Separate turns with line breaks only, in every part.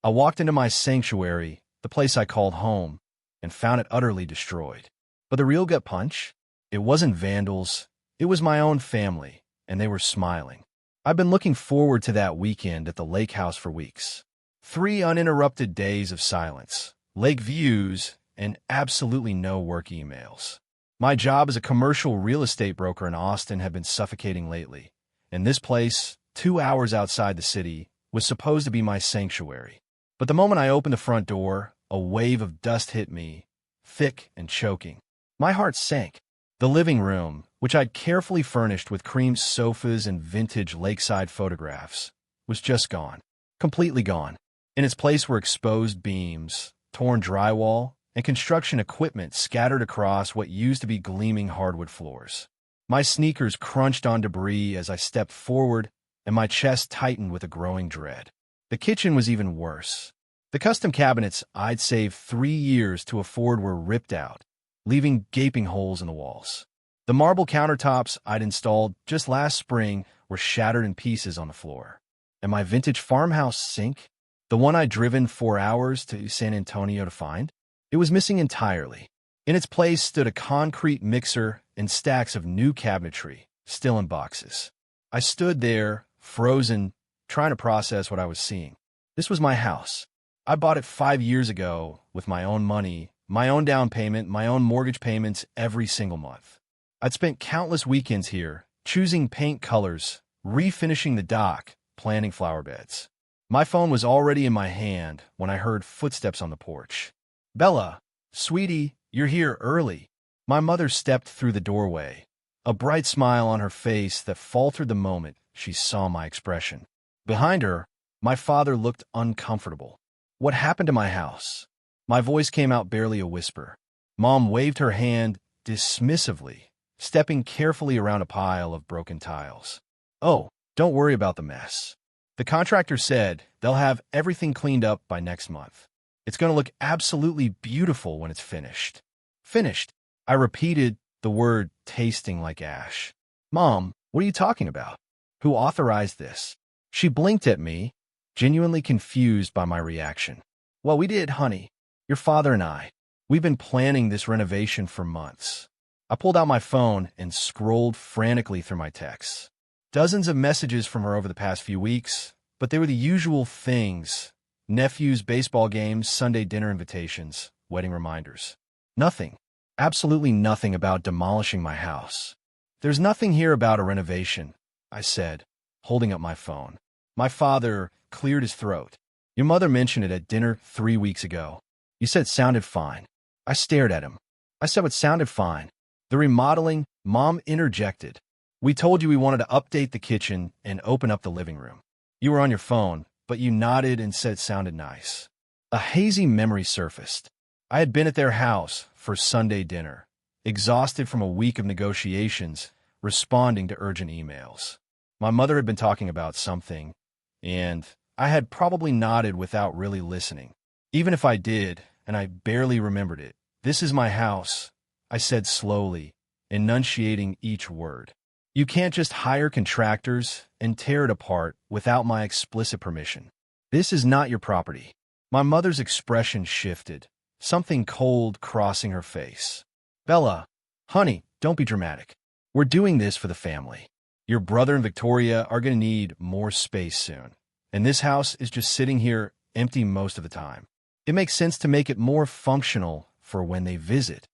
I walked into my sanctuary, the place I called home, and found it utterly destroyed. But the real gut punch? It wasn't vandals, it was my own family, and they were smiling. I've been looking forward to that weekend at the lake house for weeks. 3 uninterrupted days of silence, lake views, and absolutely no work emails. My job as a commercial real estate broker in Austin had been suffocating lately, and this place, 2 hours outside the city, was supposed to be my sanctuary. But the moment I opened the front door, a wave of dust hit me, thick and choking. My heart sank. The living room, which I'd carefully furnished with cream sofas and vintage lakeside photographs, was just gone. Completely gone. In its place were exposed beams, torn drywall, and construction equipment scattered across what used to be gleaming hardwood floors. My sneakers crunched on debris as I stepped forward, and my chest tightened with a growing dread. The kitchen was even worse. The custom cabinets I'd saved 3 years to afford were ripped out, leaving gaping holes in the walls. The marble countertops I'd installed just last spring were shattered in pieces on the floor. And my vintage farmhouse sink, the one I'd driven 4 hours to San Antonio to find, it was missing entirely. In its place stood a concrete mixer and stacks of new cabinetry, still in boxes. I stood there, frozen, trying to process what I was seeing. This was my house. I bought it 5 years ago with my own money, my own down payment, my own mortgage payments every single month. I'd spent countless weekends here, choosing paint colors, refinishing the dock, planting flower beds. My phone was already in my hand when I heard footsteps on the porch. "Bella, sweetie, you're here early." My mother stepped through the doorway, a bright smile on her face that faltered the moment she saw my expression. Behind her, my father looked uncomfortable. "What happened to my house?" My voice came out barely a whisper. Mom waved her hand dismissively, stepping carefully around a pile of broken tiles. "Oh, don't worry about the mess. The contractor said they'll have everything cleaned up by next month. It's going to look absolutely beautiful when it's finished." "Finished?" I repeated, the word tasting like ash. "Mom, what are you talking about? Who authorized this?" She blinked at me, genuinely confused by my reaction. "Well, we did, honey. Your father and I. We've been planning this renovation for months." I pulled out my phone and scrolled frantically through my texts. Dozens of messages from her over the past few weeks, but they were the usual things: nephews' baseball games, Sunday dinner invitations, wedding reminders. Nothing, absolutely nothing about demolishing my house. "There's nothing here about a renovation," I said, holding up my phone. My father cleared his throat. "Your mother mentioned it at dinner 3 weeks ago. You said it sounded fine." I stared at him. I said what sounded fine. "The remodeling," Mom interjected. "We told you we wanted to update the kitchen and open up the living room. You were on your phone, but you nodded and said it sounded nice." A hazy memory surfaced. I had been at their house for Sunday dinner, exhausted from a week of negotiations, responding to urgent emails. My mother had been talking about something, and I had probably nodded without really listening. Even if I did, and I barely remembered it. "This is my house," I said slowly, enunciating each word. "You can't just hire contractors and tear it apart without my explicit permission. This is not your property." My mother's expression shifted, something cold crossing her face. "Bella, honey, don't be dramatic. We're doing this for the family. Your brother and Victoria are going to need more space soon, and this house is just sitting here empty most of the time. It makes sense to make it more functional for when they visit."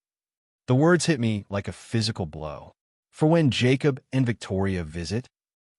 The words hit me like a physical blow. "For when Jacob and Victoria visit?"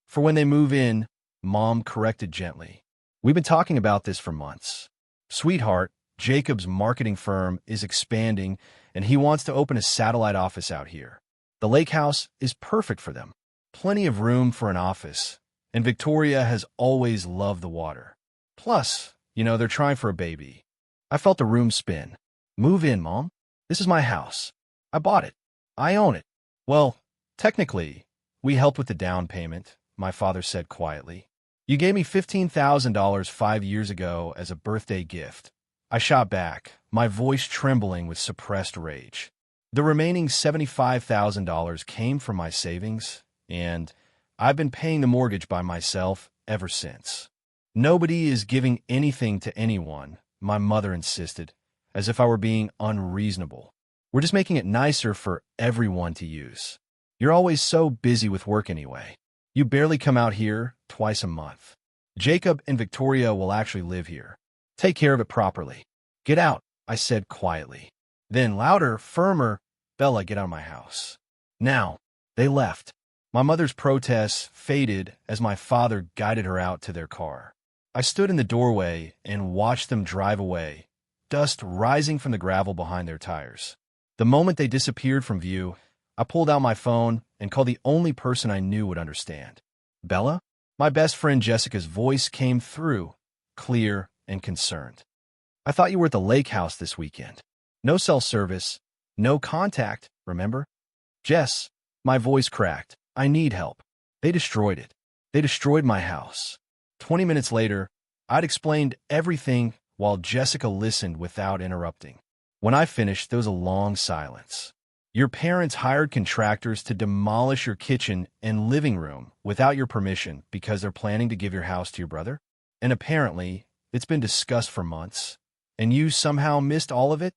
"For when they move in," Mom corrected gently. "We've been talking about this for months. Sweetheart, Jacob's marketing firm is expanding, and he wants to open a satellite office out here. The lake house is perfect for them. Plenty of room for an office, and Victoria has always loved the water. Plus, they're trying for a baby." I felt the room spin. "Move in, Mom. This is my house. I bought it. I own it." "Well, technically, we helped with the down payment," my father said quietly. "You gave me $15,000 5 years ago as a birthday gift." I shot back, my voice trembling with suppressed rage. "The remaining $75,000 came from my savings, and I've been paying the mortgage by myself ever since." Nobody is giving anything to anyone, my mother insisted, as if I were being unreasonable. We're just making it nicer for everyone to use. You're always so busy with work anyway. You barely come out here twice a month. Jacob and Victoria will actually live here. Take care of it properly. Get out, I said quietly. Then louder, firmer, Bella, get out of my house. Now, they left. My mother's protests faded as my father guided her out to their car. I stood in the doorway and watched them drive away, dust rising from the gravel behind their tires. The moment they disappeared from view, I pulled out my phone and called the only person I knew would understand. Bella? My best friend Jessica's voice came through, clear and concerned. I thought you were at the lake house this weekend. No cell service, no contact, remember? Jess, my voice cracked. I need help. They destroyed it. They destroyed my house. 20 minutes later, I'd explained everything while Jessica listened without interrupting. When I finished, there was a long silence. Your parents hired contractors to demolish your kitchen and living room without your permission because they're planning to give your house to your brother? And apparently, it's been discussed for months. And you somehow missed all of it?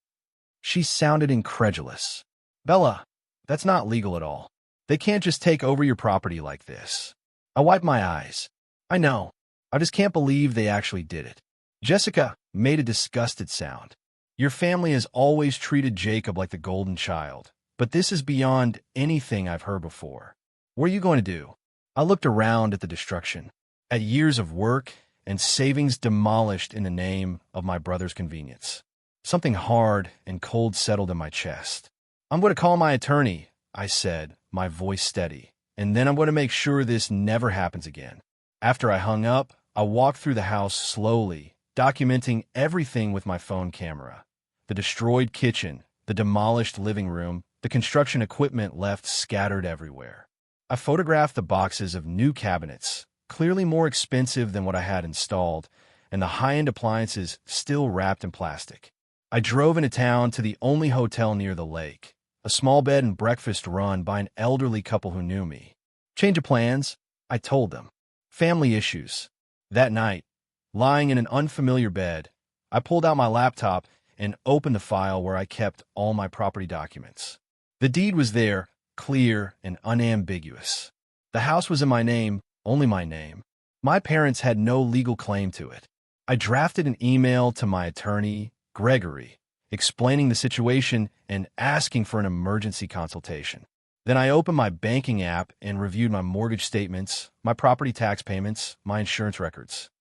She sounded incredulous. Bella, that's not legal at all. They can't just take over your property like this. I wiped my eyes. I know. I just can't believe they actually did it. Jessica made a disgusted sound. Your family has always treated Jacob like the golden child, but this is beyond anything I've heard before. What are you going to do? I looked around at the destruction, at years of work and savings demolished in the name of my brother's convenience. Something hard and cold settled in my chest. I'm going to call my attorney, I said, my voice steady, and then I'm going to make sure this never happens again. After I hung up, I walked through the house slowly, documenting everything with my phone camera. The destroyed kitchen, the demolished living room, the construction equipment left scattered everywhere. I photographed the boxes of new cabinets, clearly more expensive than what I had installed, and the high-end appliances still wrapped in plastic. I drove into town to the only hotel near the lake, a small bed and breakfast run by an elderly couple who knew me. Change of plans, I told them. Family issues. That night, lying in an unfamiliar bed, I pulled out my laptop and opened the file where I kept all my property documents. The deed was there, clear and unambiguous. The house was in my name, only my name. My parents had no legal claim to it. I drafted an email to my attorney, Gregory, explaining the situation and asking for an emergency consultation. Then I opened my banking app and reviewed my mortgage statements, my property tax payments, my insurance records.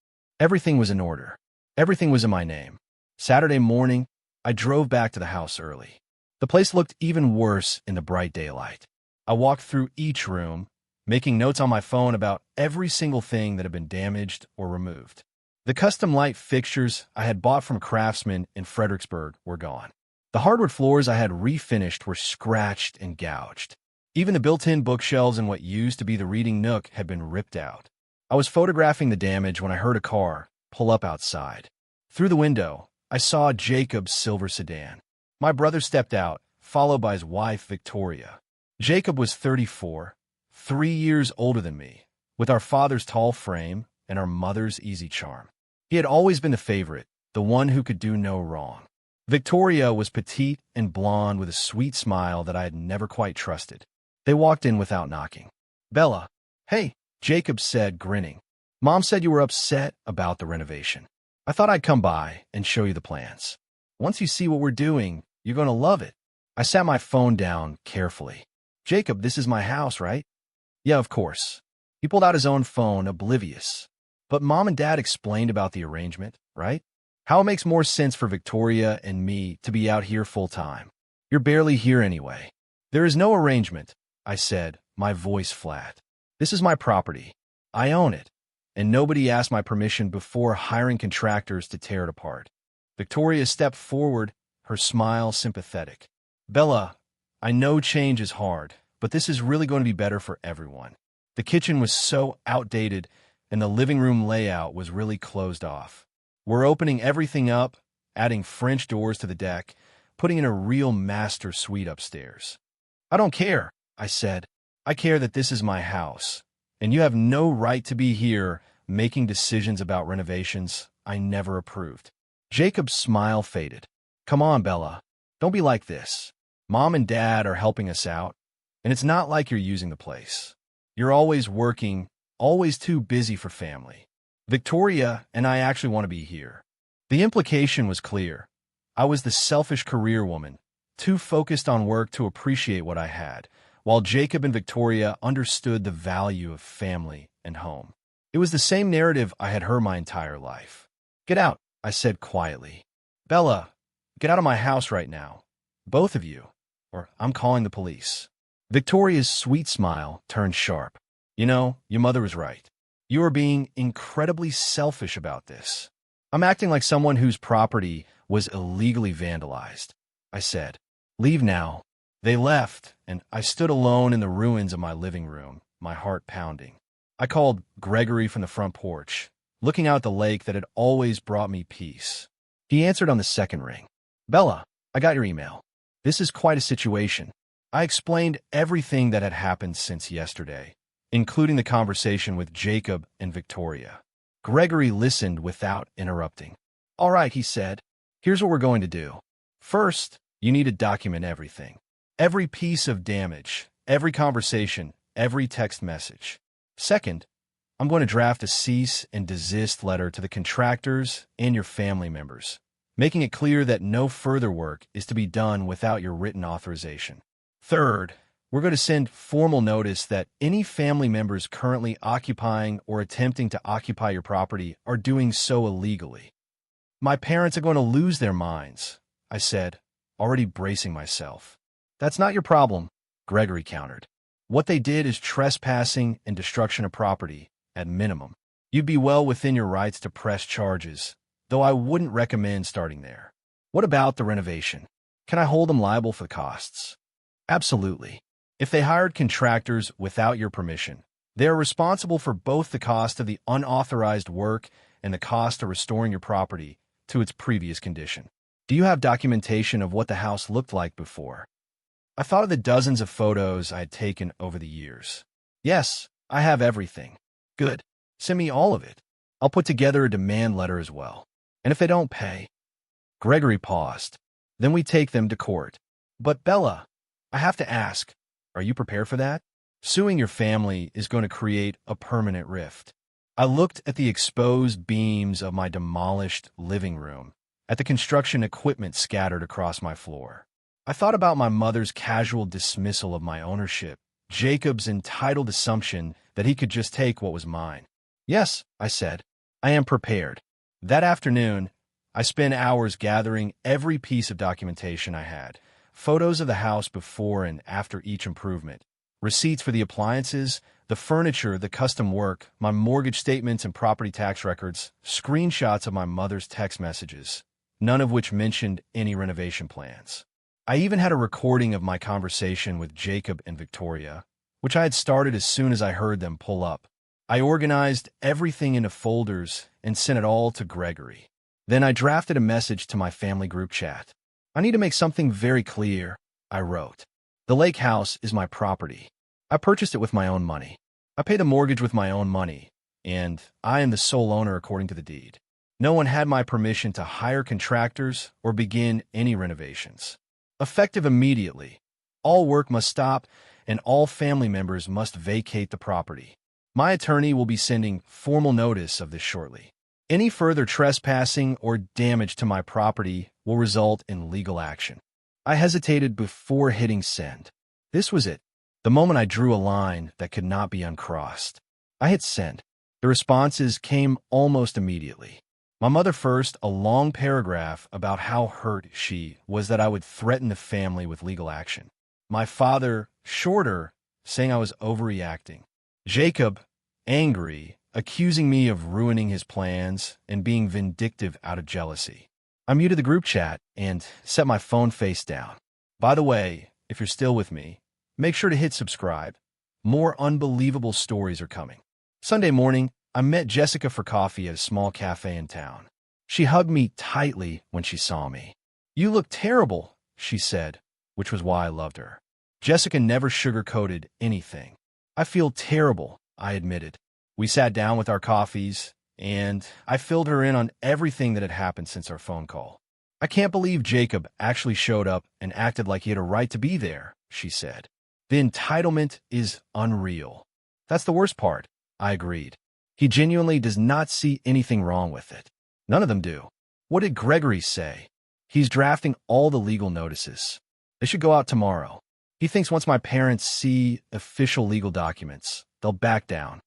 Everything was in order. Everything was in my name. Saturday morning, I drove back to the house early. The place looked even worse in the bright daylight. I walked through each room, making notes on my phone about every single thing that had been damaged or removed. The custom light fixtures I had bought from Craftsman in Fredericksburg were gone. The hardwood floors I had refinished were scratched and gouged. Even the built-in bookshelves in what used to be the reading nook had been ripped out. I was photographing the damage when I heard a car pull up outside. Through the window, I saw Jacob's silver sedan. My brother stepped out, followed by his wife, Victoria. Jacob was 34, 3 years older than me, with our father's tall frame and our mother's easy charm. He had always been the favorite, the one who could do no wrong. Victoria was petite and blonde with a sweet smile that I had never quite trusted. They walked in without knocking. Bella, hey, Jacob said, grinning. Mom said you were upset about the renovation. I thought I'd come by and show you the plans. Once you see what we're doing, you're going to love it. I sat my phone down carefully. Jacob, this is my house, right? Yeah, of course. He pulled out his own phone, oblivious. But Mom and Dad explained about the arrangement, right? How it makes more sense for Victoria and me to be out here full time. You're barely here anyway. There is no arrangement, I said, my voice flat. This is my property. I own it. And nobody asked my permission before hiring contractors to tear it apart. Victoria stepped forward, her smile sympathetic. Bella, I know change is hard, but this is really going to be better for everyone. The kitchen was so outdated, and the living room layout was really closed off. We're opening everything up, adding French doors to the deck, putting in a real master suite upstairs. I don't care, I said. I care that this is my house, and you have no right to be here making decisions about renovations I never approved. Jacob's smile faded. Come on, Bella. Don't be like this. Mom and Dad are helping us out, and it's not like you're using the place. You're always working, always too busy for family. Victoria and I actually want to be here. The implication was clear. I was the selfish career woman, too focused on work to appreciate what I had, while Jacob and Victoria understood the value of family and home. It was the same narrative I had heard my entire life. Get out, I said quietly. Bella, get out of my house right now. Both of you, or I'm calling the police. Victoria's sweet smile turned sharp. You know, your mother was right. You are being incredibly selfish about this. I'm acting like someone whose property was illegally vandalized, I said. Leave now. They left, and I stood alone in the ruins of my living room, my heart pounding. I called Gregory from the front porch, looking out at the lake that had always brought me peace. He answered on the second ring. Bella, I got your email. This is quite a situation. I explained everything that had happened since yesterday, including the conversation with Jacob and Victoria. Gregory listened without interrupting. All right, he said. Here's what we're going to do. First, you need to document everything. Every piece of damage, every conversation, every text message. Second, I'm going to draft a cease and desist letter to the contractors and your family members, making it clear that no further work is to be done without your written authorization. Third, we're going to send formal notice that any family members currently occupying or attempting to occupy your property are doing so illegally. My parents are going to lose their minds, I said, already bracing myself. That's not your problem, Gregory countered. What they did is trespassing and destruction of property, at minimum. You'd be well within your rights to press charges, though I wouldn't recommend starting there. What about the renovation? Can I hold them liable for the costs? Absolutely. If they hired contractors without your permission, they are responsible for both the cost of the unauthorized work and the cost of restoring your property to its previous condition. Do you have documentation of what the house looked like before? I thought of the dozens of photos I had taken over the years. Yes, I have everything. Good. Send me all of it. I'll put together a demand letter as well. And if they don't pay? Gregory paused. Then we take them to court. But Bella, I have to ask, are you prepared for that? Suing your family is going to create a permanent rift. I looked at the exposed beams of my demolished living room, at the construction equipment scattered across my floor. I thought about my mother's casual dismissal of my ownership, Jacob's entitled assumption that he could just take what was mine. Yes, I said, I am prepared. That afternoon, I spent hours gathering every piece of documentation I had, photos of the house before and after each improvement, receipts for the appliances, the furniture, the custom work, my mortgage statements and property tax records, screenshots of my mother's text messages, none of which mentioned any renovation plans. I even had a recording of my conversation with Jacob and Victoria, which I had started as soon as I heard them pull up. I organized everything into folders and sent it all to Gregory. Then I drafted a message to my family group chat. I need to make something very clear, I wrote. The lake house is my property. I purchased it with my own money. I pay the mortgage with my own money, and I am the sole owner according to the deed. No one had my permission to hire contractors or begin any renovations. Effective immediately, all work must stop and all family members must vacate the property. My attorney will be sending formal notice of this shortly. Any further trespassing or damage to my property will result in legal action. I hesitated before hitting send. This was it, the moment I drew a line that could not be uncrossed. I hit send. The responses came almost immediately. My mother first, a long paragraph about how hurt she was that I would threaten the family with legal action. My father, shorter, saying I was overreacting. Jacob, angry, accusing me of ruining his plans and being vindictive out of jealousy. I muted the group chat and set my phone face down. By the way, if you're still with me, make sure to hit subscribe. More unbelievable stories are coming. Sunday morning, I met Jessica for coffee at a small cafe in town. She hugged me tightly when she saw me. You look terrible, she said, which was why I loved her. Jessica never sugarcoated anything. I feel terrible, I admitted. We sat down with our coffees, and I filled her in on everything that had happened since our phone call. I can't believe Jacob actually showed up and acted like he had a right to be there, she said. The entitlement is unreal. That's the worst part, I agreed. He genuinely does not see anything wrong with it. None of them do. What did Gregory say? He's drafting all the legal notices. They should go out tomorrow. He thinks once my parents see official legal documents, they'll back down.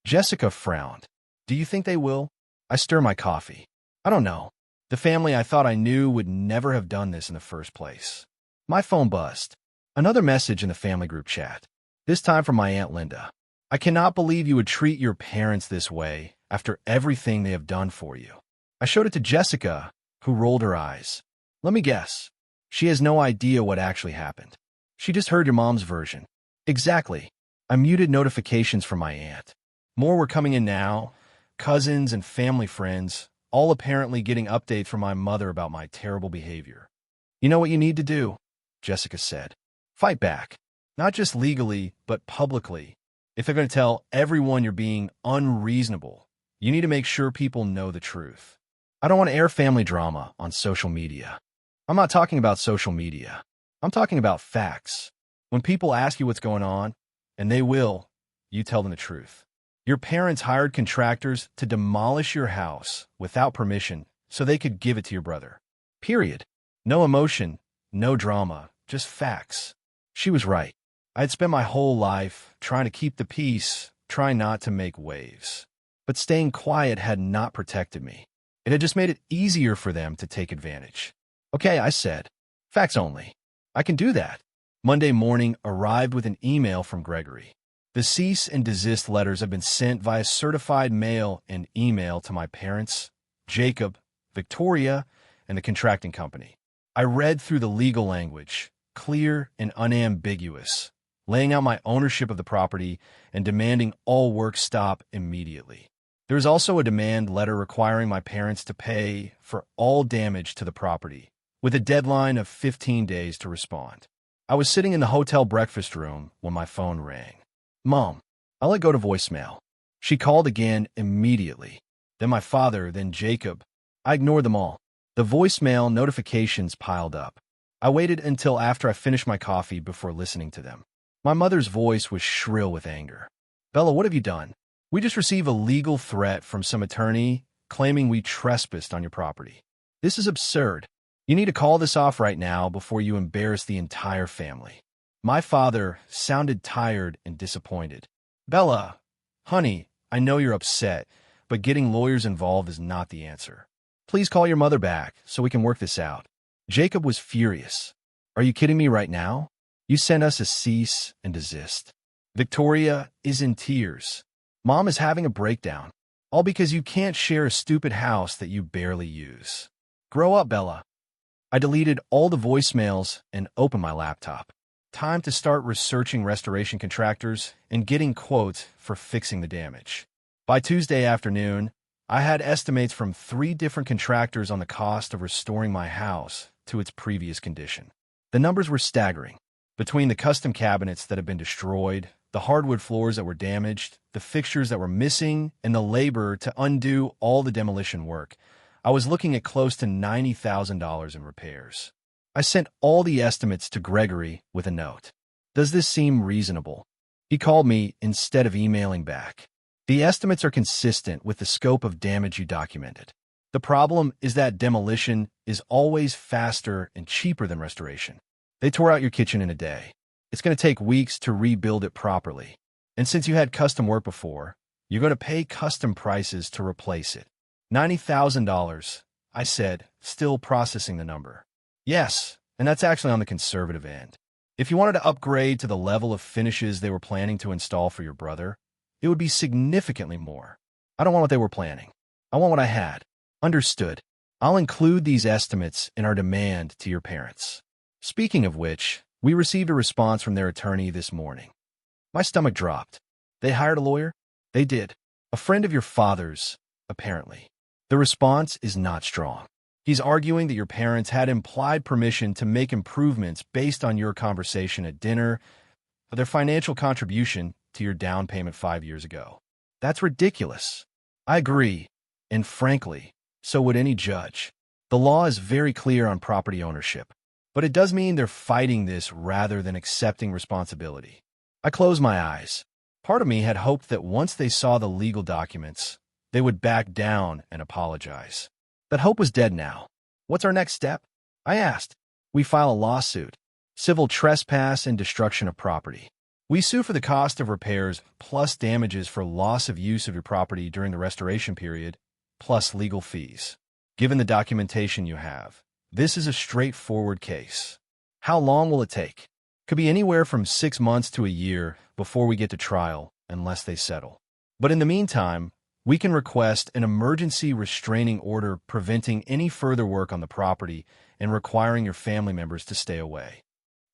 Jessica frowned. Do you think they will? I stir my coffee. I don't know. The family I thought I knew would never have done this in the first place. My phone buzzed. Another message in the family group chat. This time from my Aunt Linda. I cannot believe you would treat your parents this way after everything they have done for you. I showed it to Jessica, who rolled her eyes. Let me guess. She has no idea what actually happened. She just heard your mom's version. Exactly. I muted notifications from my aunt. More were coming in now. Cousins and family friends, all apparently getting updates from my mother about my terrible behavior. You know what you need to do, Jessica said. Fight back. Not just legally, but publicly. If they're going to tell everyone you're being unreasonable, you need to make sure people know the truth. I don't want to air family drama on social media. I'm not talking about social media. I'm talking about facts. When people ask you what's going on, and they will, you tell them the truth. Your parents hired contractors to demolish your house without permission so they could give it to your brother. Period. No emotion, no drama, just facts. She was right. I had spent my whole life trying to keep the peace, trying not to make waves. But staying quiet had not protected me. It had just made it easier for them to take advantage. Okay, I said. Facts only. I can do that. Monday morning arrived with an email from Gregory. The cease and desist letters have been sent via certified mail and email to my parents, Jacob, Victoria, and the contracting company. I read through the legal language, clear and unambiguous, laying out my ownership of the property and demanding all work stop immediately. There is also a demand letter requiring my parents to pay for all damage to the property, with a deadline of 15 days to respond. I was sitting in the hotel breakfast room when my phone rang. Mom, I let go to voicemail. She called again immediately. Then my father, then Jacob. I ignored them all. The voicemail notifications piled up. I waited until after I finished my coffee before listening to them. My mother's voice was shrill with anger. Bella, what have you done? We just received a legal threat from some attorney claiming we trespassed on your property. This is absurd. You need to call this off right now before you embarrass the entire family. My father sounded tired and disappointed. Bella, honey, I know you're upset, but getting lawyers involved is not the answer. Please call your mother back so we can work this out. Jacob was furious. Are you kidding me right now? You sent us a cease and desist. Victoria is in tears. Mom is having a breakdown, all because you can't share a stupid house that you barely use. Grow up, Bella. I deleted all the voicemails and opened my laptop. Time to start researching restoration contractors and getting quotes for fixing the damage. By Tuesday afternoon, I had estimates from 3 different contractors on the cost of restoring my house to its previous condition. The numbers were staggering. Between the custom cabinets that had been destroyed, the hardwood floors that were damaged, the fixtures that were missing, and the labor to undo all the demolition work, I was looking at close to $90,000 in repairs. I sent all the estimates to Gregory with a note. Does this seem reasonable? He called me instead of emailing back. The estimates are consistent with the scope of damage you documented. The problem is that demolition is always faster and cheaper than restoration. They tore out your kitchen in a day. It's going to take weeks to rebuild it properly. And since you had custom work before, you're going to pay custom prices to replace it. $90,000, I said, still processing the number. Yes, and that's actually on the conservative end. If you wanted to upgrade to the level of finishes they were planning to install for your brother, it would be significantly more. I don't want what they were planning. I want what I had. Understood. I'll include these estimates in our demand to your parents. Speaking of which, we received a response from their attorney this morning. My stomach dropped. They hired a lawyer? They did. A friend of your father's, apparently. The response is not strong. He's arguing that your parents had implied permission to make improvements based on your conversation at dinner, or their financial contribution to your down payment 5 years ago. That's ridiculous. I agree, and frankly, so would any judge. The law is very clear on property ownership, but it does mean they're fighting this rather than accepting responsibility. I closed my eyes. Part of me had hoped that once they saw the legal documents, they would back down and apologize. That hope was dead now. What's our next step? I asked. We file a lawsuit. Civil trespass and destruction of property. We sue for the cost of repairs plus damages for loss of use of your property during the restoration period, plus legal fees. Given the documentation you have, this is a straightforward case. How long will it take? Could be anywhere from 6 months to a year before we get to trial, unless they settle. But in the meantime, we can request an emergency restraining order preventing any further work on the property and requiring your family members to stay away.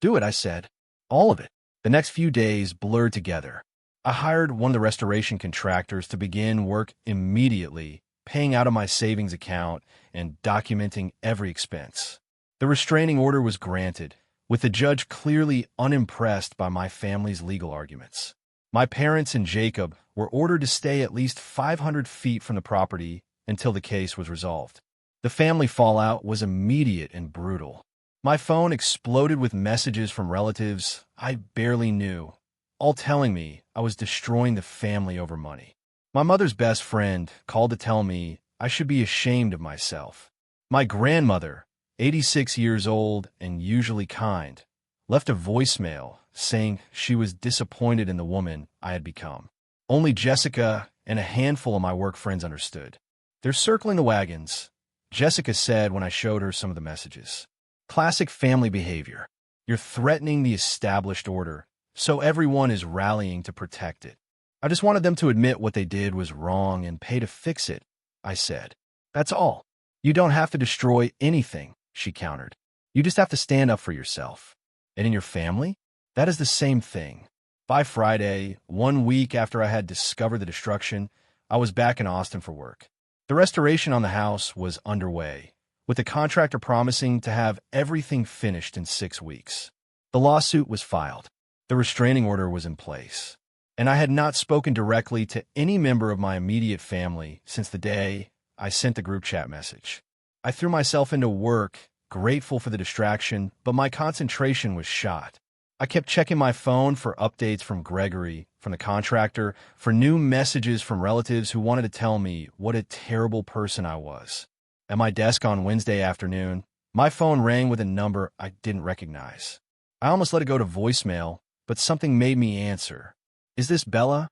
Do it, I said. All of it. The next few days blurred together. I hired one of the restoration contractors to begin work immediately, paying out of my savings account and documenting every expense. The restraining order was granted, with the judge clearly unimpressed by my family's legal arguments. My parents and Jacob were ordered to stay at least 500 feet from the property until the case was resolved. The family fallout was immediate and brutal. My phone exploded with messages from relatives I barely knew, all telling me I was destroying the family over money. My mother's best friend called to tell me I should be ashamed of myself. My grandmother, 86 years old and usually kind, left a voicemail saying she was disappointed in the woman I had become. Only Jessica and a handful of my work friends understood. They're circling the wagons, Jessica said when I showed her some of the messages. Classic family behavior. You're threatening the established order, so everyone is rallying to protect it. I just wanted them to admit what they did was wrong and pay to fix it, I said. That's all. You don't have to destroy anything, she countered. You just have to stand up for yourself. And in your family? That is the same thing. By Friday, 1 week after I had discovered the destruction, I was back in Austin for work. The restoration on the house was underway, with the contractor promising to have everything finished in 6 weeks. The lawsuit was filed. The restraining order was in place. And I had not spoken directly to any member of my immediate family since the day I sent the group chat message. I threw myself into work, grateful for the distraction, but my concentration was shot. I kept checking my phone for updates from Gregory, from the contractor, for new messages from relatives who wanted to tell me what a terrible person I was. At my desk on Wednesday afternoon, my phone rang with a number I didn't recognize. I almost let it go to voicemail, but something made me answer. Is this Bella?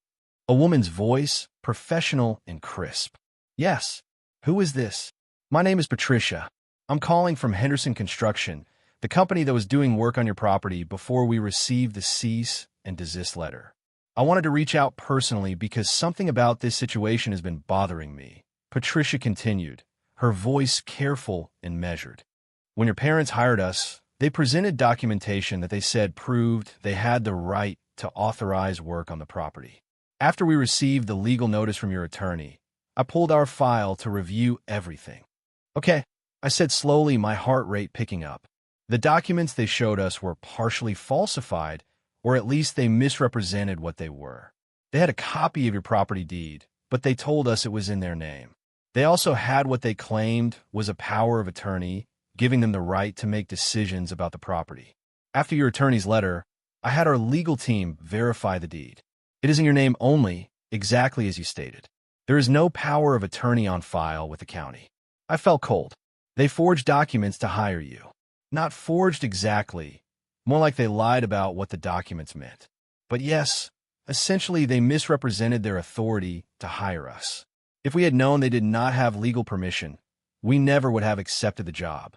A woman's voice, professional and crisp. Yes. Who is this? My name is Patricia. I'm calling from Henderson Construction, the company that was doing work on your property before we received the cease and desist letter. I wanted to reach out personally because something about this situation has been bothering me. Patricia continued, her voice careful and measured. When your parents hired us, they presented documentation that they said proved they had the right to authorize work on the property. After we received the legal notice from your attorney, I pulled our file to review everything. Okay, I said slowly, my heart rate picking up. The documents they showed us were partially falsified, or at least they misrepresented what they were. They had a copy of your property deed, but they told us it was in their name. They also had what they claimed was a power of attorney, giving them the right to make decisions about the property. After your attorney's letter, I had our legal team verify the deed. It is in your name only, exactly as you stated. There is no power of attorney on file with the county. I felt cold. They forged documents to hire you. Not forged exactly, more like they lied about what the documents meant. But yes, essentially they misrepresented their authority to hire us. If we had known they did not have legal permission, we never would have accepted the job.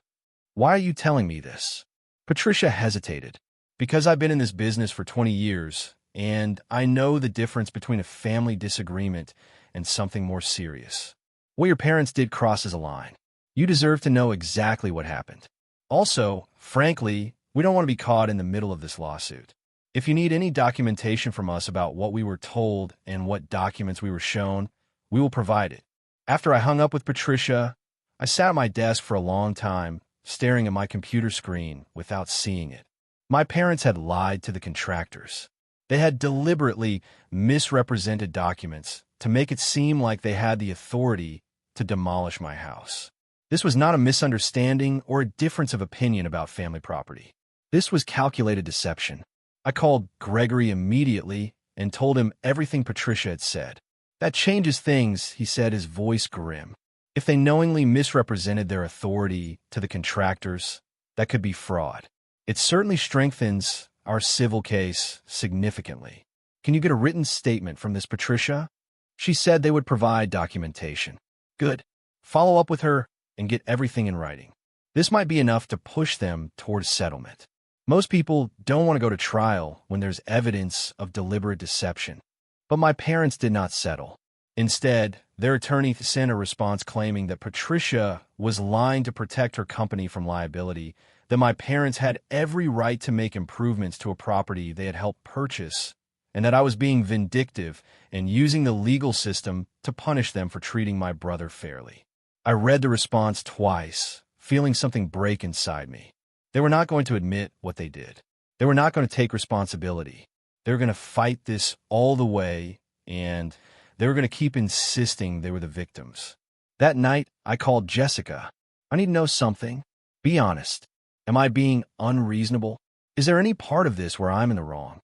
Why are you telling me this? Patricia hesitated. Because I've been in this business for 20 years, and I know the difference between a family disagreement and something more serious. What your parents did crosses a line. You deserve to know exactly what happened. Also, frankly, we don't want to be caught in the middle of this lawsuit. If you need any documentation from us about what we were told and what documents we were shown, we will provide it. After I hung up with Patricia, I sat at my desk for a long time, staring at my computer screen without seeing it. My parents had lied to the contractors. They had deliberately misrepresented documents to make it seem like they had the authority to demolish my house. This was not a misunderstanding or a difference of opinion about family property. This was calculated deception. I called Gregory immediately and told him everything Patricia had said. That changes things, he said, his voice grim. If they knowingly misrepresented their authority to the contractors, that could be fraud. It certainly strengthens our civil case significantly. Can you get a written statement from this Patricia? She said they would provide documentation. Good. Follow up with her and get everything in writing. This might be enough to push them towards settlement. Most people don't want to go to trial when there's evidence of deliberate deception. But my parents did not settle. Instead, their attorney sent a response claiming that Patricia was lying to protect her company from liability, that my parents had every right to make improvements to a property they had helped purchase, and that I was being vindictive and using the legal system to punish them for treating my brother fairly. I read the response twice, feeling something break inside me. They were not going to admit what they did. They were not going to take responsibility. They were going to fight this all the way, and they were going to keep insisting they were the victims. That night, I called Jessica. I need to know something. Be honest. Am I being unreasonable? Is there any part of this where I'm in the wrong?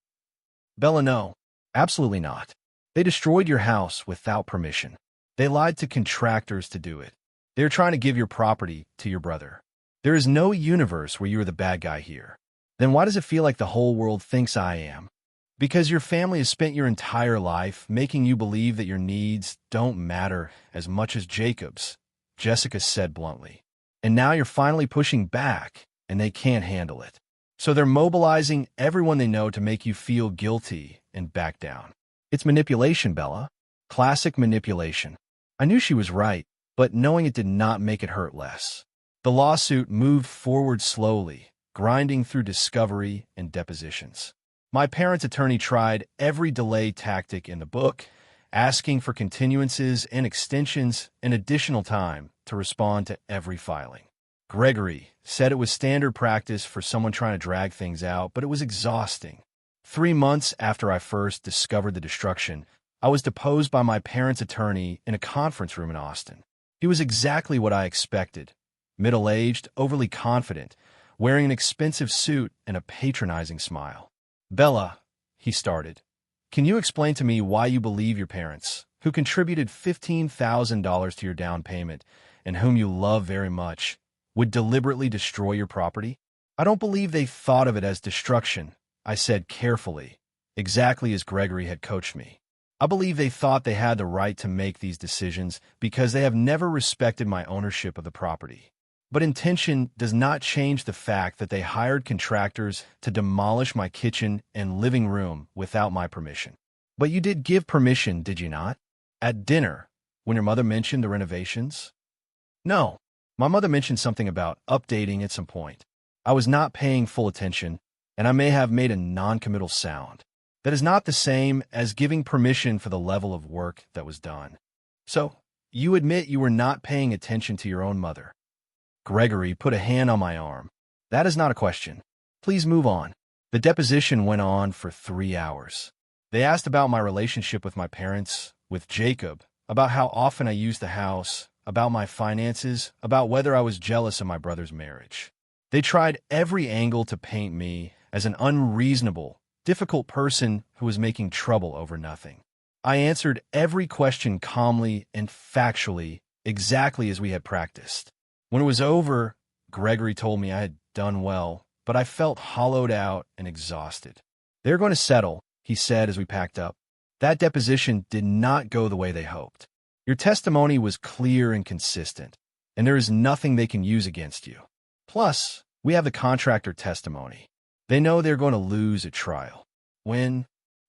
Bella, no. Absolutely not. They destroyed your house without permission. They lied to contractors to do it. They're trying to give your property to your brother. There is no universe where you're the bad guy here. Then why does it feel like the whole world thinks I am? Because your family has spent your entire life making you believe that your needs don't matter as much as Jacob's, Jessica said bluntly. And now you're finally pushing back, and they can't handle it. So they're mobilizing everyone they know to make you feel guilty and back down. It's manipulation, Bella. Classic manipulation. I knew she was right, but knowing it did not make it hurt less. The lawsuit moved forward slowly, grinding through discovery and depositions. My parents' attorney tried every delay tactic in the book, asking for continuances and extensions and additional time to respond to every filing. Gregory said it was standard practice for someone trying to drag things out, but it was exhausting. 3 months after I first discovered the destruction, I was deposed by my parents' attorney in a conference room in Austin. He was exactly what I expected. Middle-aged, overly confident, wearing an expensive suit and a patronizing smile. Bella, he started, can you explain to me why you believe your parents, who contributed $15,000 to your down payment and whom you love very much, would deliberately destroy your property? I don't believe they thought of it as destruction, I said carefully, exactly as Gregory had coached me. I believe they thought they had the right to make these decisions because they have never respected my ownership of the property. But intention does not change the fact that they hired contractors to demolish my kitchen and living room without my permission. But you did give permission, did you not? At dinner, when your mother mentioned the renovations? No. My mother mentioned something about updating at some point. I was not paying full attention, and I may have made a non-committal sound. That is not the same as giving permission for the level of work that was done. So, you admit you were not paying attention to your own mother. Gregory put a hand on my arm. That is not a question. Please move on. The deposition went on for 3 hours. They asked about my relationship with my parents, with Jacob, about how often I used the house, about my finances, about whether I was jealous of my brother's marriage. They tried every angle to paint me as an unreasonable, difficult person who was making trouble over nothing. I answered every question calmly and factually, exactly as we had practiced. When it was over, Gregory told me I had done well, but I felt hollowed out and exhausted. They're going to settle, he said as we packed up. That deposition did not go the way they hoped. Your testimony was clear and consistent, and there is nothing they can use against you. Plus, we have the contractor testimony. They know they're going to lose at trial. When?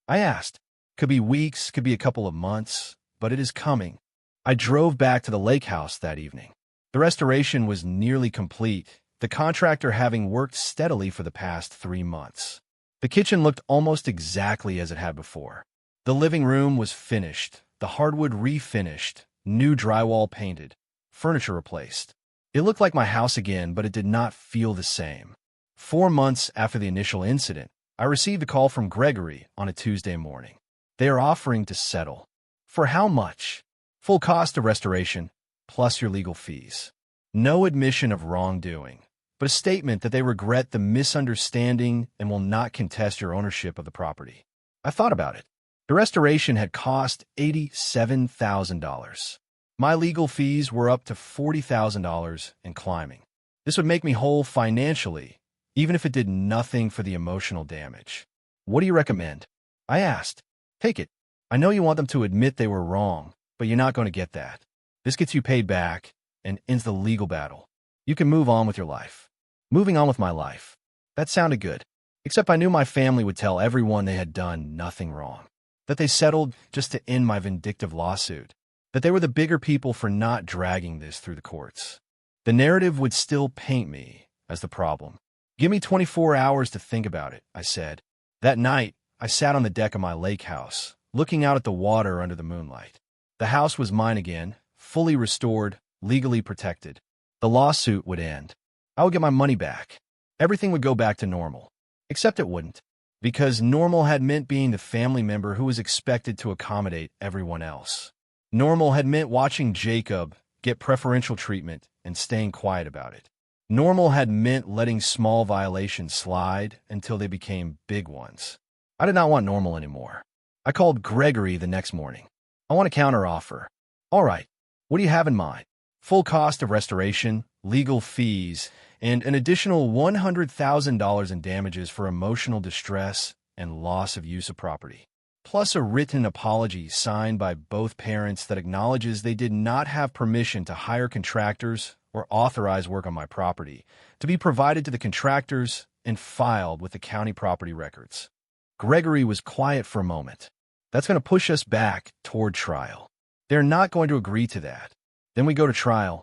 I asked. Could be weeks, could be a couple of months, but it is coming. I drove back to the lake house that evening. The restoration was nearly complete, the contractor having worked steadily for the past 3 months. The kitchen looked almost exactly as it had before. The living room was finished, the hardwood refinished, new drywall painted, furniture replaced. It looked like my house again, but it did not feel the same. 4 months after the initial incident, I I received a call from Gregory on a Tuesday morning. They are offering to settle. For how much? Full cost of restoration, plus your legal fees. No admission of wrongdoing, but a statement that they regret the misunderstanding and will not contest your ownership of the property. I thought about it. The restoration had cost $87,000. My legal fees were up to $40,000 and climbing. This would make me whole financially, even if it did nothing for the emotional damage. What do you recommend? I asked. Take it. I know you want them to admit they were wrong, but you're not going to get that. This gets you paid back and ends the legal battle. You can move on with your life. Moving on with my life. That sounded good. Except I knew my family would tell everyone they had done nothing wrong. That they settled just to end my vindictive lawsuit. That they were the bigger people for not dragging this through the courts. The narrative would still paint me as the problem. Give me 24 hours to think about it, I said. That night, I sat on the deck of my lake house, looking out at the water under the moonlight. The house was mine again, fully restored, legally protected. The lawsuit would end. I would get my money back. Everything would go back to normal. Except it wouldn't, because normal had meant being the family member who was expected to accommodate everyone else. Normal had meant watching Jacob get preferential treatment and staying quiet about it. Normal had meant letting small violations slide until they became big ones. I did not want normal anymore. I called Gregory the next morning. I want a counteroffer. All right, what do you have in mind? Full cost of restoration, legal fees, and an additional $100,000 in damages for emotional distress and loss of use of property. Plus a written apology signed by both parents that acknowledges they did not have permission to hire contractors or authorize work on my property, to be provided to the contractors and filed with the county property records. Gregory was quiet for a moment. That's going to push us back toward trial. They're not going to agree to that. Then we go to trial.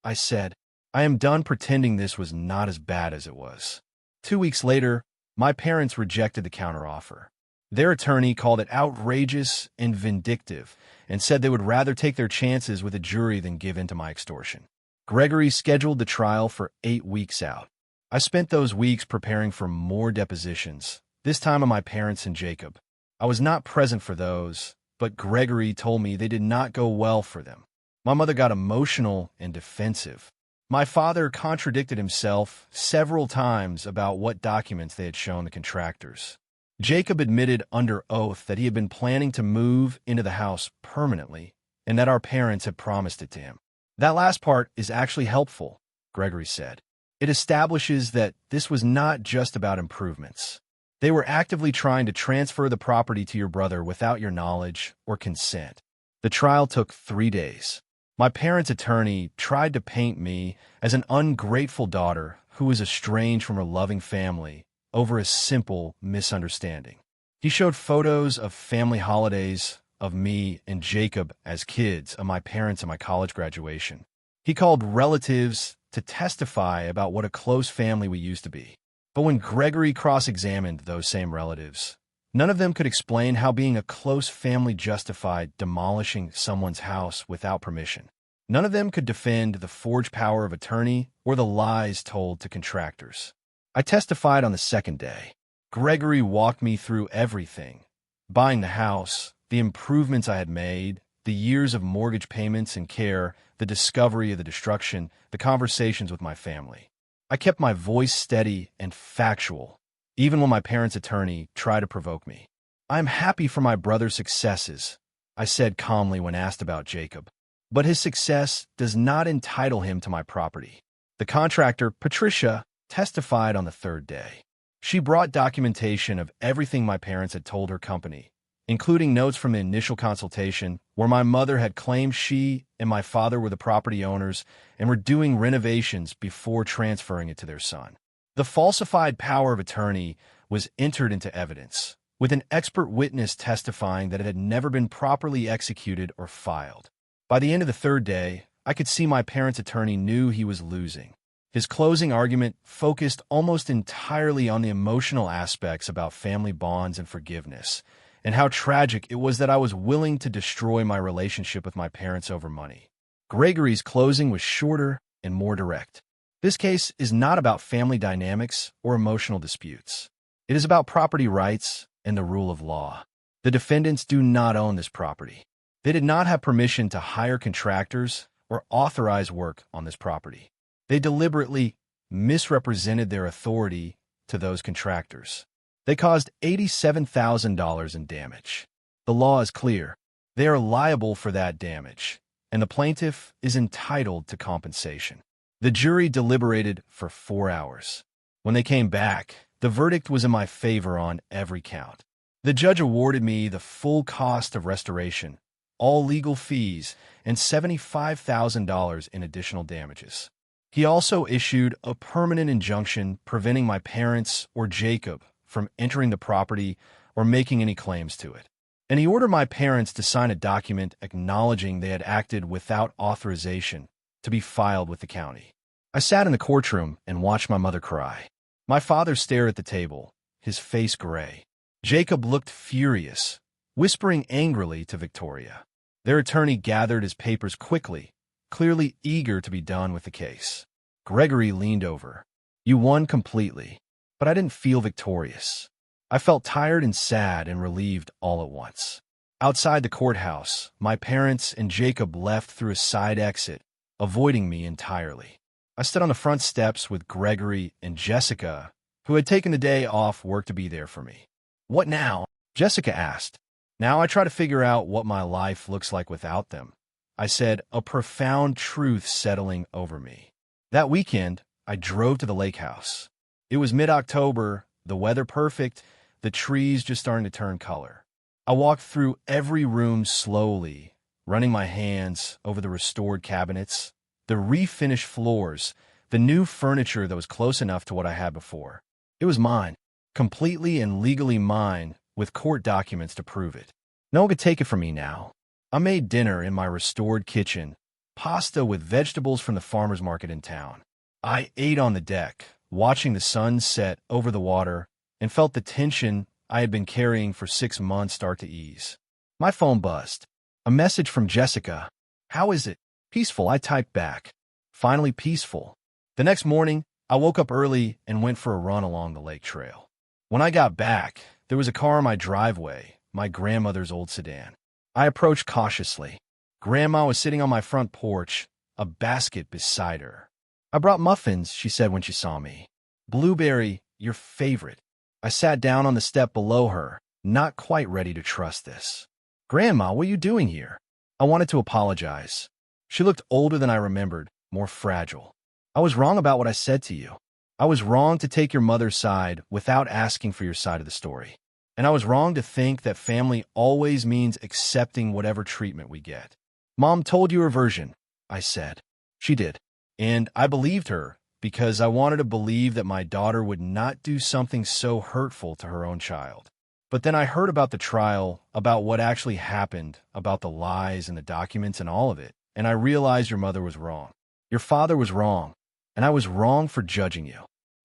I said, I am done pretending this was not as bad as it was. 2 weeks later, my parents rejected the counteroffer. Their attorney called it outrageous and vindictive and said they would rather take their chances with a jury than give in to my extortion. Gregory scheduled the trial for 8 weeks out. I spent those weeks preparing for more depositions, this time of my parents and Jacob. I was not present for those, but Gregory told me they did not go well for them. My mother got emotional and defensive. My father contradicted himself several times about what documents they had shown the contractors. Jacob admitted under oath that he had been planning to move into the house permanently and that our parents had promised it to him. That last part is actually helpful, Gregory said. It establishes that this was not just about improvements. They were actively trying to transfer the property to your brother without your knowledge or consent. The trial took 3 days. My parents' attorney tried to paint me as an ungrateful daughter who was estranged from her loving family over a simple misunderstanding. He showed photos of family holidays of me and Jacob as kids of my parents at my college graduation. He called relatives to testify about what a close family we used to be. But when Gregory cross-examined those same relatives, none of them could explain how being a close family justified demolishing someone's house without permission. None of them could defend the forged power of attorney or the lies told to contractors. I testified on the second day. Gregory walked me through everything: buying the house, the improvements I had made, the years of mortgage payments and care, the discovery of the destruction, the conversations with my family. I kept my voice steady and factual, even when my parents' attorney tried to provoke me. I am happy for my brother's successes, I said calmly when asked about Jacob. But his success does not entitle him to my property. The contractor, Patricia, testified on the third day. She brought documentation of everything my parents had told her company, including notes from the initial consultation where my mother had claimed she and my father were the property owners and were doing renovations before transferring it to their son. The falsified power of attorney was entered into evidence, with an expert witness testifying that it had never been properly executed or filed. By the end of the third day, I could see my parents' attorney knew he was losing. His closing argument focused almost entirely on the emotional aspects about family bonds and forgiveness, and how tragic it was that I was willing to destroy my relationship with my parents over money. Gregory's closing was shorter and more direct. This case is not about family dynamics or emotional disputes. It is about property rights and the rule of law. The defendants do not own this property. They did not have permission to hire contractors or authorize work on this property. They deliberately misrepresented their authority to those contractors. They caused $87,000 in damage. The law is clear. They are liable for that damage, and the plaintiff is entitled to compensation. The jury deliberated for 4 hours. When they came back, the verdict was in my favor on every count. The judge awarded me the full cost of restoration, all legal fees, and $75,000 in additional damages. He also issued a permanent injunction preventing my parents or Jacob from entering the property or making any claims to it. And he ordered my parents to sign a document acknowledging they had acted without authorization to be filed with the county. I sat in the courtroom and watched my mother cry. My father stared at the table, his face gray. Jacob looked furious, whispering angrily to Victoria. Their attorney gathered his papers quickly, clearly eager to be done with the case. Gregory leaned over. You won completely, but I didn't feel victorious. I felt tired and sad and relieved all at once. Outside the courthouse, my parents and Jacob left through a side exit, avoiding me entirely. I stood on the front steps with Gregory and Jessica, who had taken the day off work to be there for me. What now? Jessica asked. Now I try to figure out what my life looks like without them. I said, a profound truth settling over me. That weekend, I drove to the lake house. It was mid-October, the weather perfect, the trees just starting to turn color. I walked through every room slowly, running my hands over the restored cabinets, the refinished floors, the new furniture that was close enough to what I had before. It was mine, completely and legally mine, with court documents to prove it. No one could take it from me now. I made dinner in my restored kitchen, pasta with vegetables from the farmer's market in town. I ate on the deck, watching the sun set over the water, and felt the tension I had been carrying for 6 months start to ease. My phone buzzed. A message from Jessica. How is it? Peaceful, I typed back. Finally peaceful. The next morning, I woke up early and went for a run along the lake trail. When I got back, there was a car in my driveway, my grandmother's old sedan. I approached cautiously. Grandma was sitting on my front porch, a basket beside her. I brought muffins, she said when she saw me. Blueberry, your favorite. I sat down on the step below her, not quite ready to trust this. Grandma, what are you doing here? I wanted to apologize. She looked older than I remembered, more fragile. I was wrong about what I said to you. I was wrong to take your mother's side without asking for your side of the story. And I was wrong to think that family always means accepting whatever treatment we get. Mom told you her version, I said. She did. And I believed her because I wanted to believe that my daughter would not do something so hurtful to her own child. But then I heard about the trial, about what actually happened, about the lies and the documents and all of it, and I realized your mother was wrong. Your father was wrong, and I was wrong for judging you.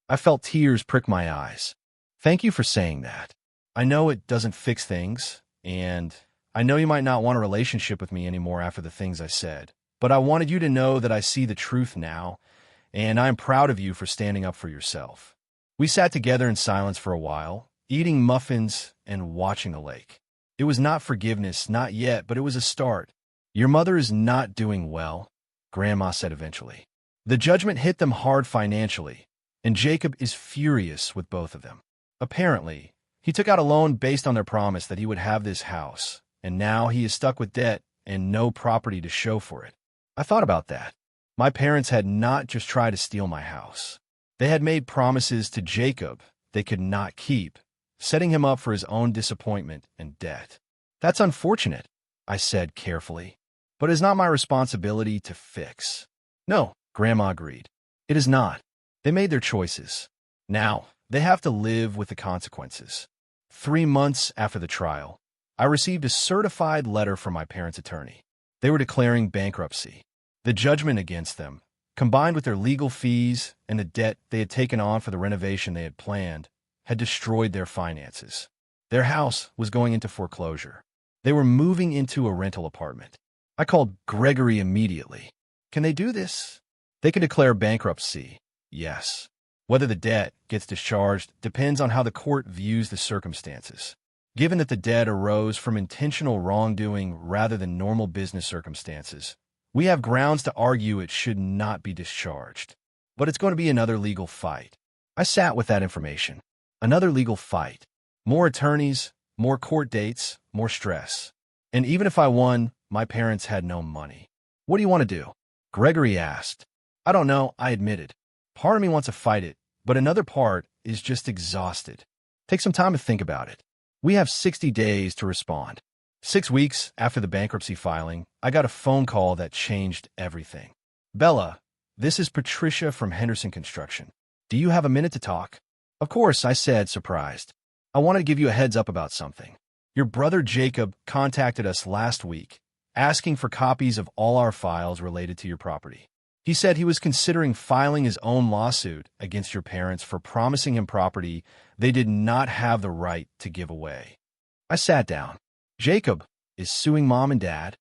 I felt tears prick my eyes. Thank you for saying that. I know it doesn't fix things, and I know you might not want a relationship with me anymore after the things I said, but I wanted you to know that I see the truth now, and I am proud of you for standing up for yourself. We sat together in silence for a while, eating muffins and watching the lake. It was not forgiveness, not yet, but it was a start. Your mother is not doing well, Grandma said eventually. The judgment hit them hard financially, and Jacob is furious with both of them. Apparently, he took out a loan based on their promise that he would have this house, and now he is stuck with debt and no property to show for it. I thought about that. My parents had not just tried to steal my house. They had made promises to Jacob they could not keep, setting him up for his own disappointment and debt. That's unfortunate, I said carefully, but it is not my responsibility to fix. No, Grandma agreed. It is not. They made their choices. Now, they have to live with the consequences. 3 months after the trial, I received a certified letter from my parents' attorney. They were declaring bankruptcy. The judgment against them, combined with their legal fees and the debt they had taken on for the renovation they had planned, had destroyed their finances. Their house was going into foreclosure. They were moving into a rental apartment. I called Gregory immediately. Can they do this? They can declare bankruptcy. Yes. Whether the debt gets discharged depends on how the court views the circumstances. Given that the debt arose from intentional wrongdoing rather than normal business circumstances, we have grounds to argue it should not be discharged. But it's going to be another legal fight. I sat with that information. Another legal fight. More attorneys, more court dates, more stress. And even if I won, my parents had no money. What do you want to do? Gregory asked. I don't know, I admitted. Part of me wants to fight it, but another part is just exhausted. Take some time to think about it. We have 60 days to respond. 6 weeks after the bankruptcy filing, I got a phone call that changed everything. Bella, this is Patricia from Henderson Construction. Do you have a minute to talk? Of course, I said, surprised. I wanted to give you a heads up about something. Your brother Jacob contacted us last week, asking for copies of all our files related to your property. He said he was considering filing his own lawsuit against your parents for promising him property they did not have the right to give away. I sat down. Jacob is suing mom and dad?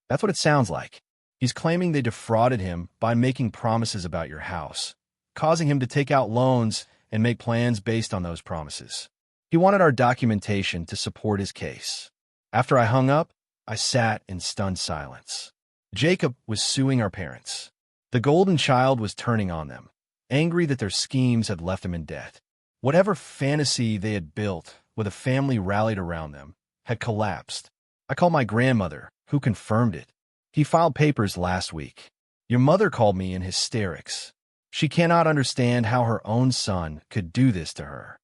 That's what it sounds like. He's claiming they defrauded him by making promises about your house, causing him to take out loans and make plans based on those promises. He wanted our documentation to support his case. After I hung up, I sat in stunned silence. Jacob was suing our parents. The golden child was turning on them, angry that their schemes had left him in debt. Whatever fantasy they had built with a family rallied around them had collapsed. I called my grandmother, who confirmed it. He filed papers last week. Your mother called me in hysterics. She cannot understand how her own son could do this to her.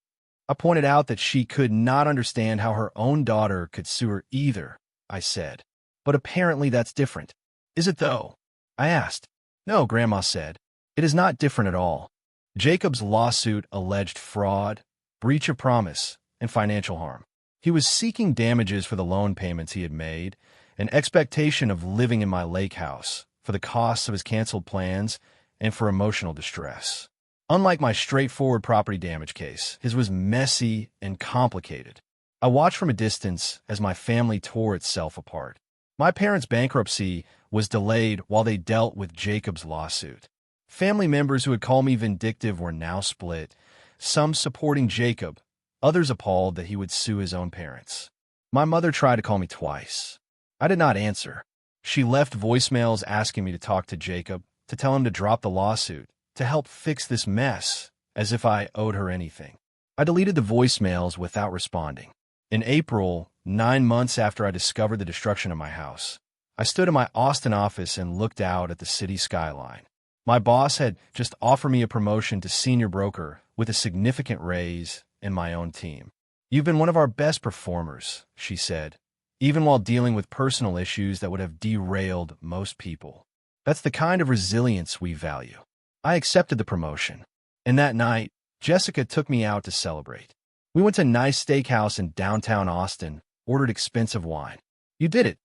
I pointed out that she could not understand how her own daughter could sue her either, I said. But apparently that's different. Is it though? I asked. No, Grandma said. It is not different at all. Jacob's lawsuit alleged fraud, breach of promise, and financial harm. He was seeking damages for the loan payments he had made, an expectation of living in my lake house, for the costs of his canceled plans, and for emotional distress. Unlike my straightforward property damage case, his was messy and complicated. I watched from a distance as my family tore itself apart. My parents' bankruptcy was delayed while they dealt with Jacob's lawsuit. Family members who had called me vindictive were now split, some supporting Jacob, others appalled that he would sue his own parents. My mother tried to call me twice. I did not answer. She left voicemails asking me to talk to Jacob, to tell him to drop the lawsuit, to help fix this mess, as if I owed her anything. I deleted the voicemails without responding. In April, 9 months after I discovered the destruction of my house, I stood in my Austin office and looked out at the city skyline. My boss had just offered me a promotion to senior broker with a significant raise in my own team. You've been one of our best performers, she said, even while dealing with personal issues that would have derailed most people. That's the kind of resilience we value. I accepted the promotion, and that night, Jessica took me out to celebrate. We went to a nice steakhouse in downtown Austin, ordered expensive wine. You did it,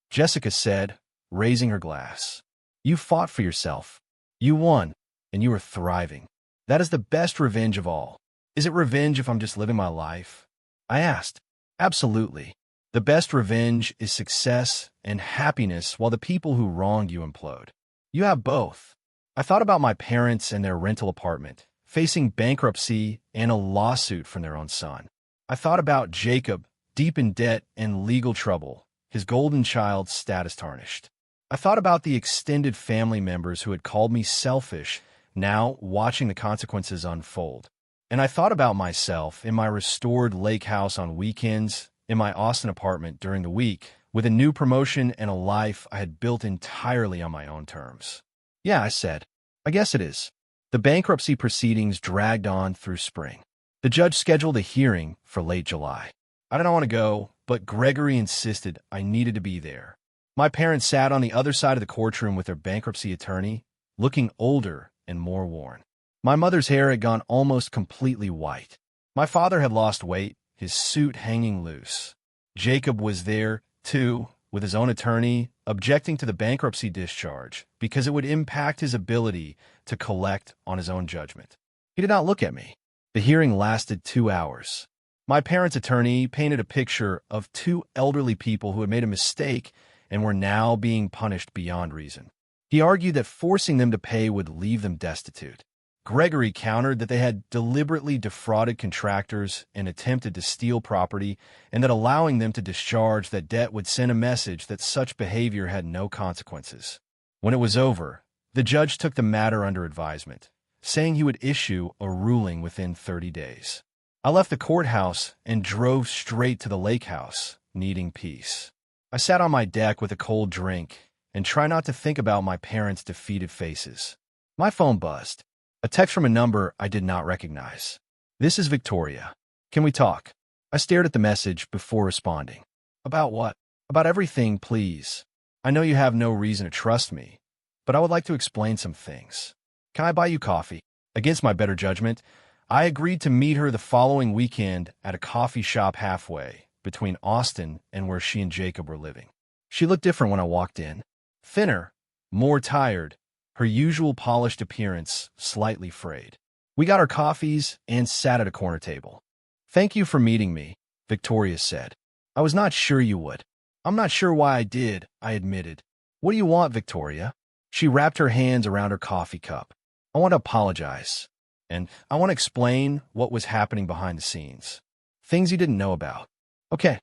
Jessica said, raising her glass. You fought for yourself. You won, and you are thriving. That is the best revenge of all. Is it revenge if I'm just living my life? I asked. Absolutely. The best revenge is success and happiness while the people who wronged you implode. You have both. I thought about my parents and their rental apartment, facing bankruptcy and a lawsuit from their own son. I thought about Jacob, deep in debt and legal trouble, his golden child status tarnished. I thought about the extended family members who had called me selfish, now watching the consequences unfold. And I thought about myself in my restored lake house on weekends, in my Austin apartment during the week, with a new promotion and a life I had built entirely on my own terms. Yeah, I said. I guess it is. The bankruptcy proceedings dragged on through spring. The judge scheduled a hearing for late July. I didn't want to go, but Gregory insisted I needed to be there. My parents sat on the other side of the courtroom with their bankruptcy attorney, looking older and more worn. My mother's hair had gone almost completely white. My father had lost weight, his suit hanging loose. Jacob was there, too, with his own attorney, objecting to the bankruptcy discharge because it would impact his ability to collect on his own judgment. He did not look at me. The hearing lasted 2 hours. My parents' attorney painted a picture of 2 elderly people who had made a mistake and were now being punished beyond reason. He argued that forcing them to pay would leave them destitute. Gregory countered that they had deliberately defrauded contractors and attempted to steal property, and that allowing them to discharge that debt would send a message that such behavior had no consequences. When it was over, the judge took the matter under advisement, saying he would issue a ruling within 30 days. I left the courthouse and drove straight to the lake house, needing peace. I sat on my deck with a cold drink and tried not to think about my parents' defeated faces. My phone buzzed. A text from a number I did not recognize. "This is Victoria. Can we talk?" I stared at the message before responding. "About what?" "About everything, please. I know you have no reason to trust me, but I would like to explain some things. Can I buy you coffee?" Against my better judgment, I agreed to meet her the following weekend at a coffee shop halfway between Austin and where she and Jacob were living. She looked different when I walked in. Thinner, more tired, her usual polished appearance slightly frayed. We got our coffees and sat at a corner table. "Thank you for meeting me," Victoria said. "I was not sure you would." "I'm not sure why I did," I admitted. "What do you want, Victoria?" She wrapped her hands around her coffee cup. "I want to apologize, and I want to explain what was happening behind the scenes. Things you didn't know about." "Okay,"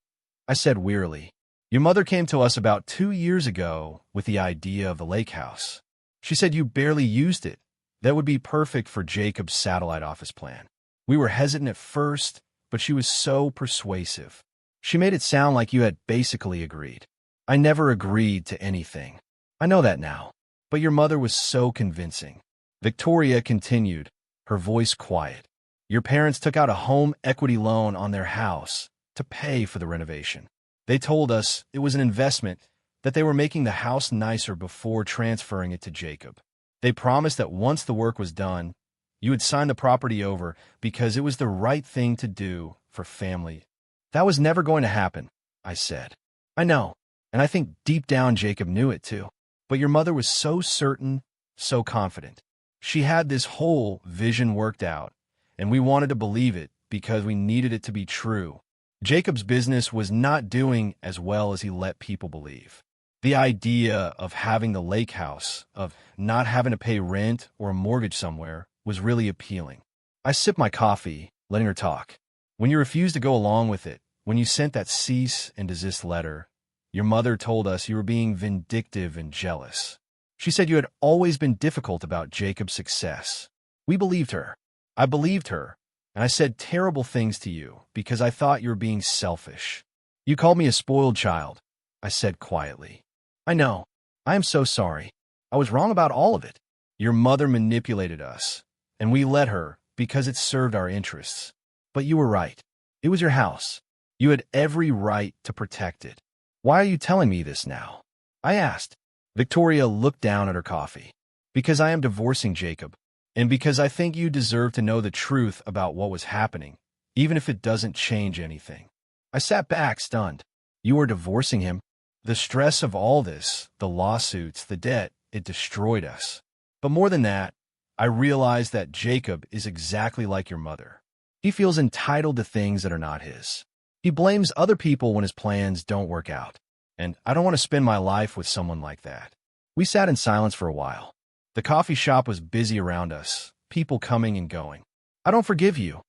I said wearily. "Your mother came to us about 2 years ago with the idea of the lake house. She said you barely used it. That would be perfect for Jacob's satellite office plan. We were hesitant at first, but she was so persuasive. She made it sound like you had basically agreed." "I never agreed to anything. I know that now. But your mother was so convincing." Victoria continued, her voice quiet. "Your parents took out a home equity loan on their house to pay for the renovation. They told us it was an investment, that they were making the house nicer before transferring it to Jacob. They promised that once the work was done, you would sign the property over because it was the right thing to do for family." "That was never going to happen," I said. "I know, and I think deep down Jacob knew it too. But your mother was so certain, so confident. She had this whole vision worked out, and we wanted to believe it because we needed it to be true. Jacob's business was not doing as well as he let people believe. The idea of having the lake house, of not having to pay rent or a mortgage somewhere, was really appealing." I sipped my coffee, letting her talk. "When you refused to go along with it, when you sent that cease and desist letter, your mother told us you were being vindictive and jealous. She said you had always been difficult about Jacob's success. We believed her. I believed her, and I said terrible things to you because I thought you were being selfish. You called me a spoiled child," I said quietly. "I know. I am so sorry. I was wrong about all of it. Your mother manipulated us, and we let her because it served our interests. But you were right. It was your house. You had every right to protect it. Why are you telling me this now?" I asked. Victoria looked down at her coffee. "Because I am divorcing Jacob, and because I think you deserve to know the truth about what was happening, even if it doesn't change anything." I sat back, stunned. "You are divorcing him?" The stress of all this, the lawsuits, the debt, it destroyed us. But more than that, I realized that Jacob is exactly like your mother. He feels entitled to things that are not his. He blames other people when his plans don't work out. And I don't want to spend my life with someone like that. We sat in silence for a while. The coffee shop was busy around us, people coming and going. "I don't forgive you,"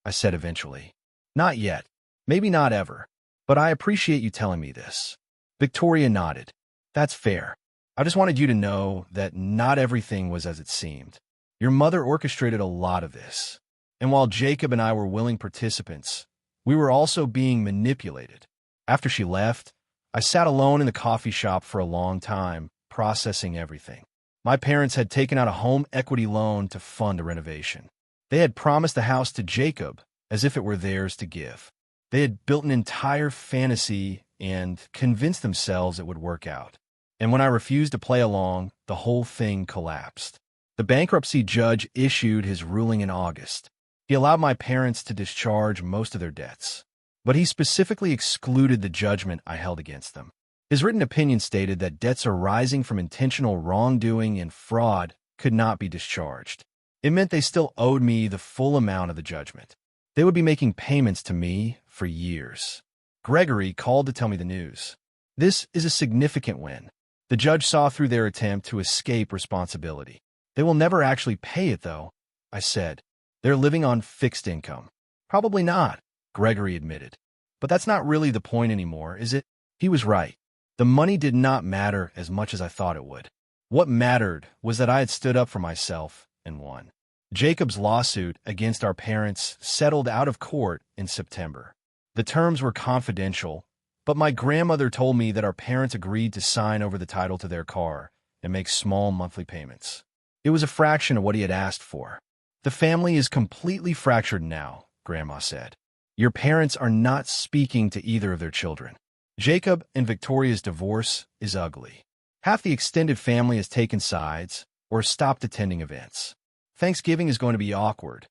I said eventually. "Not yet. Maybe not ever. But I appreciate you telling me this." Victoria nodded. "That's fair. I just wanted you to know that not everything was as it seemed. Your mother orchestrated a lot of this. And while Jacob and I were willing participants, we were also being manipulated." After she left, I sat alone in the coffee shop for a long time, processing everything. My parents had taken out a home equity loan to fund a renovation. They had promised the house to Jacob as if it were theirs to give. They had built an entire fantasy and convinced themselves it would work out. And when I refused to play along, the whole thing collapsed. The bankruptcy judge issued his ruling in August. He allowed my parents to discharge most of their debts, but he specifically excluded the judgment I held against them. His written opinion stated that debts arising from intentional wrongdoing and fraud could not be discharged. It meant they still owed me the full amount of the judgment. They would be making payments to me for years. Gregory called to tell me the news. This is a significant win. The judge saw through their attempt to escape responsibility. They will never actually pay it, though. I said. They're living on fixed income. Probably not, Gregory admitted. But that's not really the point anymore, is it? He was right. The money did not matter as much as I thought it would. What mattered was that I had stood up for myself and won. Jacob's lawsuit against our parents settled out of court in September. The terms were confidential, but my grandmother told me that our parents agreed to sign over the title to their car and make small monthly payments. It was a fraction of what he had asked for. The family is completely fractured now, Grandma said. Your parents are not speaking to either of their children. Jacob and Victoria's divorce is ugly. Half the extended family has taken sides or stopped attending events. Thanksgiving is going to be awkward.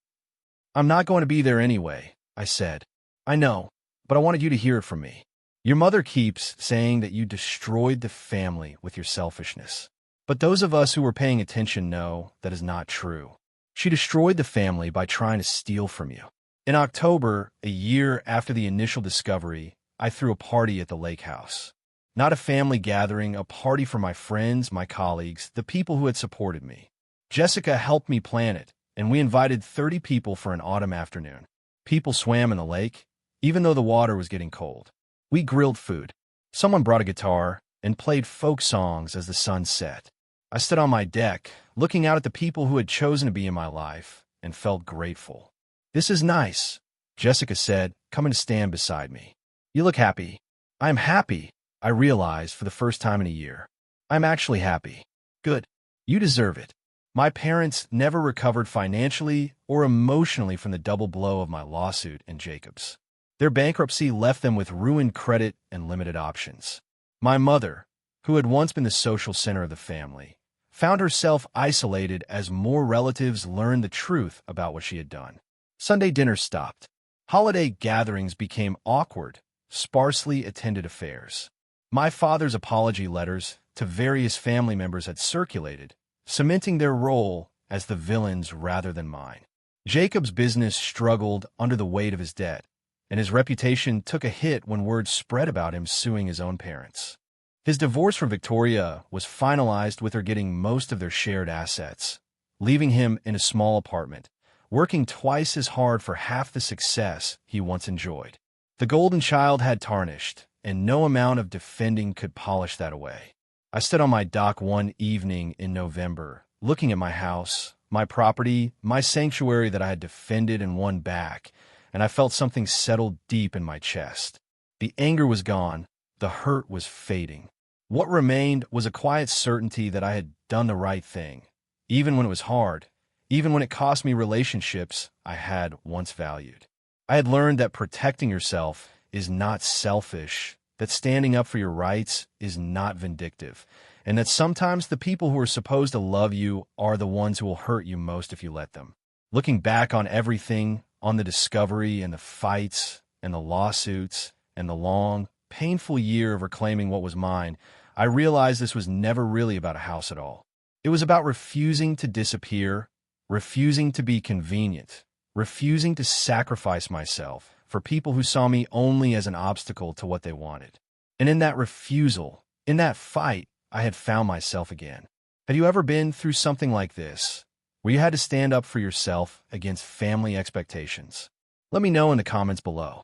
I'm not going to be there anyway, I said. I know, but I wanted you to hear it from me. Your mother keeps saying that you destroyed the family with your selfishness. But those of us who were paying attention know that is not true. She destroyed the family by trying to steal from you. In October, a year after the initial discovery, I threw a party at the lake house. Not a family gathering, a party for my friends, my colleagues, the people who had supported me. Jessica helped me plan it, and we invited 30 people for an autumn afternoon. People swam in the lake, even though the water was getting cold. We grilled food. Someone brought a guitar and played folk songs as the sun set. I stood on my deck, looking out at the people who had chosen to be in my life, and felt grateful. This is nice, Jessica said, coming to stand beside me. You look happy. I'm happy, I realized for the first time in a year. I'm actually happy. Good. You deserve it. My parents never recovered financially or emotionally from the double blow of my lawsuit and Jacob's. Their bankruptcy left them with ruined credit and limited options. My mother, who had once been the social center of the family, found herself isolated as more relatives learned the truth about what she had done. Sunday dinners stopped. Holiday gatherings became awkward, sparsely attended affairs. My father's apology letters to various family members had circulated, cementing their role as the villains rather than mine. Jacob's business struggled under the weight of his debt, and his reputation took a hit when word spread about him suing his own parents. His divorce from Victoria was finalized with her getting most of their shared assets, leaving him in a small apartment, working twice as hard for half the success he once enjoyed. The golden child had tarnished, and no amount of defending could polish that away. I stood on my dock one evening in November, looking at my house, my property, my sanctuary that I had defended and won back, and I felt something settle deep in my chest. The anger was gone, the hurt was fading. What remained was a quiet certainty that I had done the right thing, even when it was hard, even when it cost me relationships I had once valued. I had learned that protecting yourself is not selfish, that standing up for your rights is not vindictive, and that sometimes the people who are supposed to love you are the ones who will hurt you most if you let them. Looking back on everything, on the discovery and the fights and the lawsuits and the long, painful year of reclaiming what was mine, I realized this was never really about a house at all. It was about refusing to disappear, refusing to be convenient, refusing to sacrifice myself for people who saw me only as an obstacle to what they wanted. And in that refusal, in that fight, I had found myself again. Have you ever been through something like this, where you had to stand up for yourself against family expectations? Let me know in the comments below.